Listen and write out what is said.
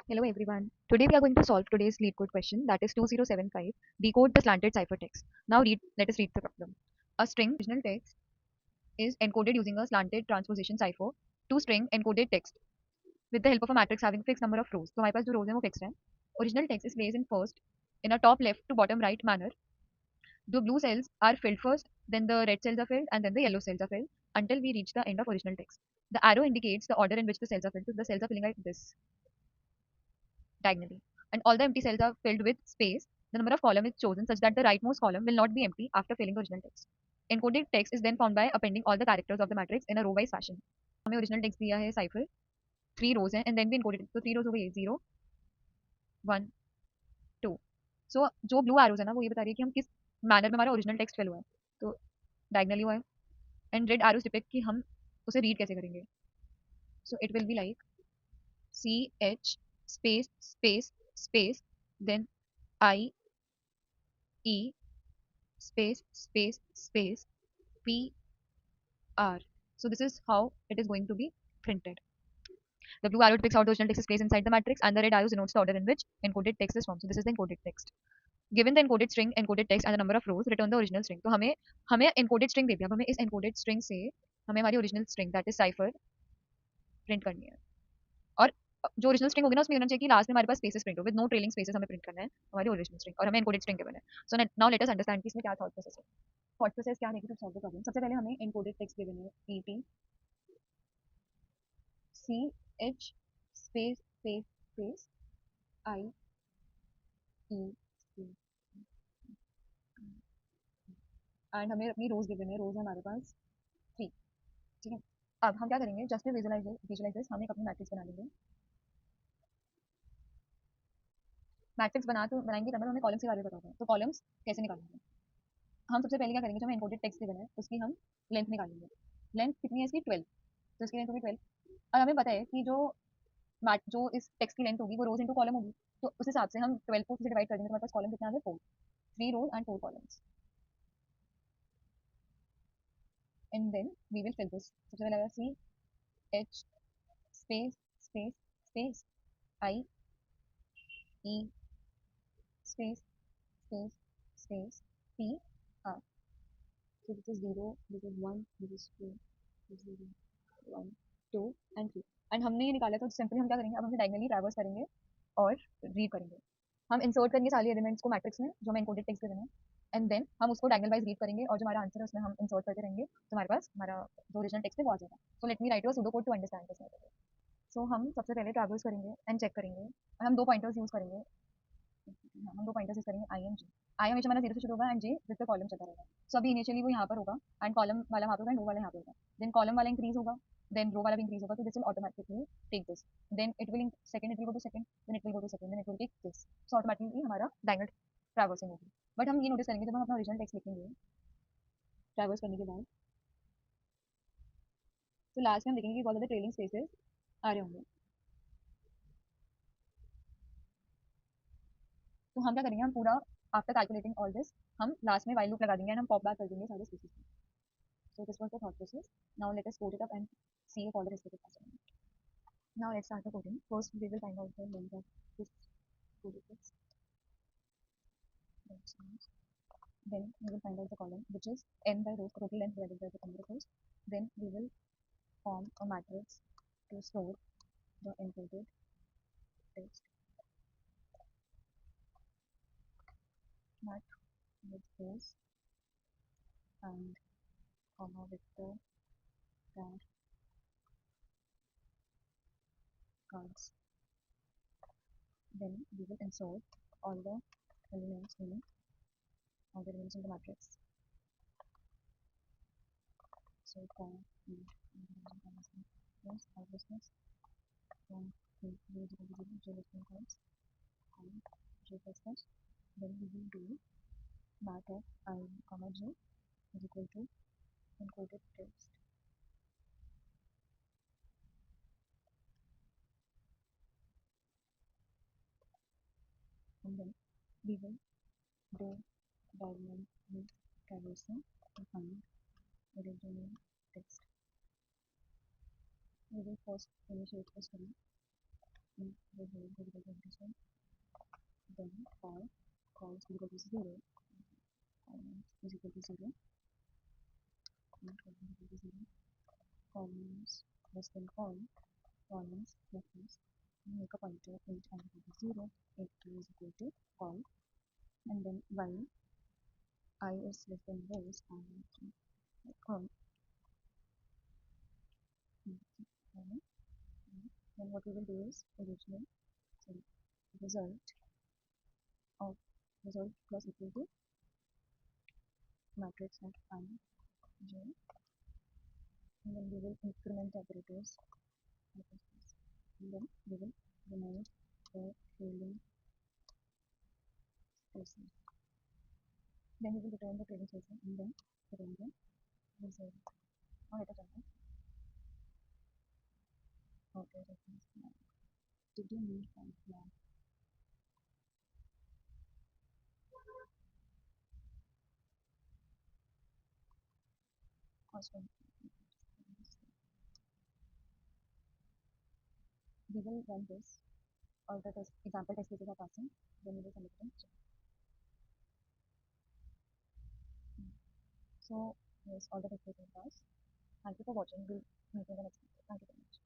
Hello everyone. Today we are going to solve today's Leetcode question, that is 2075. Decode the slanted ciphertext. Now let us read the problem. A string original text is encoded using a slanted transposition cipher to string encoded text with the help of a matrix having fixed number of rows. तो हमारे पास जो rows हैं वो fixed हैं. Original text is placed in first in a top left to bottom right manner. The blue cells are filled first, then the red cells are filled, and then the yellow cells are filled until we reach the end of original text. The arrow indicates the order in which the cells are filled. So the cells are filling like this, diagonally, and all the empty cells are filled with space. The number of column is chosen such that the rightmost column will not be empty after filling the original text. Encoded text is then found by appending all the characters of the matrix in a row-wise fashion. हमें original text दिया है cipher, 3 rows हैं, and then we encoded it. तो 3 rows हो गई 0, 1, 2. So जो blue arrows है ना वो ये बता रही है कि हम किस manner में हमारा original text fill हुआ है. तो diagonally हुआ है, and red arrows depict कि हम उसे read कैसे करेंगे. So it will be like CH space space space, then I E space space space P R. So this is how it is going to be printed. The blue arrow depicts how the original text is placed inside the matrix, and the red arrow denotes the order in which encoded text is formed. So this is the encoded text. Given the encoded string, encoded text, and the number of rows, return the original string. तो हमें encoded string दे दिया. अब हमें इस encoded string से हमें हमारी original string, that is cipher, print करनी है. और जो ओरिजिनल स्ट्रिंग होगी ना उसमें होना चाहिए कि लास्ट में हमारे पास स्पेसेस प्रिंट हो, विद नो ट्रेलिंग स्पेसेस हमें प्रिंट करना है हमारी ओरिजिनल स्ट्रिंग, और हमें एनकोडेड स्ट्रिंग गिवन है. So now let us understand कि इसमें क्या थॉट प्रोसेस है. थॉट प्रोसेस क्या है टू सॉल्व द प्रॉब्लम. सबसे पहले हमें एनकोडेड टेक्स्ट गिवन है E T C H space space space I E and हमें अपनी रोज गिवन है. रोज है हमारे पास 3. ठीक है. अब हम क्या करेंगे, जस्ट विजुलाइज दिस. हम एक अपनी मैट्रिक्स बना लेंगे. मैट्रिक्स बनाएंगे तब हमें कॉलम्स के बारे में पता होगा. तो कॉलम्स कैसे निकालेंगे. हम सबसे पहले क्या करेंगे, जो हमें एनकोडेड टेक्स्ट गिवन है उसकी हम लेंथ निकालेंगे. लेंथ कितनी है इसकी 12. तो इसकी लेंथ होगी 12. और हमें पता है कि जो इस टेक्स्ट की लेंथ होगी वो रोज इंटू कॉलम होगी. तो उस हिसाब से हम 12 को डिवाइड कर देंगे. तो हमारे पास कॉलम कितना आ गया 4. 3 rows and 4 columns. And then we will fill this. सबसे पहले आएगा C H space space space I E space space space P R. So this is 0, this is 1, this is 2, this is 0, 1, 2 and 3. And हमने ये निकाला. तो simply हम क्या करेंगे, अब हम डायगनली ट्रैवर्स करेंगे और रीड करेंगे. हम इंसर्ट करेंगे सारे एलिमेंट्स को मैट्रिक्स में जो हमें एनकोडेड टेक्स्ट देना है, एंड देन हम उसको डायगनल वाइज रीड करेंगे और जो हमारा आंसर है उसमें हम इंसर्ट करते रहेंगे. तो हमारे पास हमारा जो ओरिजिनल टेक्स्ट है वो आ जाएगा. So let me write your pseudo code to understand this. So हम सबसे पहले ट्रैवर्स करेंगे एंड चेक करेंगे, और हम 2 पॉइंटर्स यूज करेंगे. हम 2 पॉइंटर्स यूज करेंगे आई एंड जी. आई हमेशा हमारा 0 से शुरू होगा एंड जे जिस पे कॉलम चलता रहेगा. सो अभी इनिशियली वो यहाँ पर होगा एंड कॉलम वाला वहाँ पे होगा एंड रो वाला यहाँ पे होगा. देन कॉलम वाला इंक्रीज होगा, देन रो वाला भी इंक्रीज होगा. तो this will automatically take this. Then it will second it will go to second, then it will go to second, then it will take this. So automatically हमारा diagonal traversing होगी. But हम ये notice करेंगे जब हम अपना original text लिखेंगे traverse करने के बाद, तो लास्ट में हम देखेंगे कि बहुत ज़्यादा ट्रेलिंग स्पेसेस आ रहे होंगे. तो हम क्या करेंगे, हम पूरा आफ्टर कैलकुलेटिंग ऑल दिस हम लास्ट में वाइल लूप लगा देंगे एंड हम पॉप बैक कर देंगे सारे spaces. So this was the thought process. Now let us code it up and see if all the rest of it possible. Now let's start the coding. First we will find out the length of this code text. Then we will find out the column which is n by rows, total length divided by the number of rows. Then we will form a matrix to store the encoded text. Mat with rows and comma with the grad cards. Then we will insert all the elements in the matrix. So yes, obviousness from cards and j++. Then we will do mat of I comma j is equal to encoded text. And then we will do diagonal with traversal to find original text. We will first initiate the string the whole equal to integration, then cos is equal to 0, is equal to 0, and cos is equal to 0, columns less than columns like this, make a pointer 8 and equal to 0, 8 is equal to col, and then while I is less than this and col, then what we will do is original, so result of result plus equal to matrix of I, j, and then we will increment operators like this, and then we will remove the trailing spacing. Then we will return the trailing spacing and then return the result. Now let us run it. Okay, reference now. Did you need one now? Also, we will run this. All the test, example test cases are passing. Then we will submit them. So yes, all the test cases pass. Thank you for watching. We'll meet in the next video. Thank you.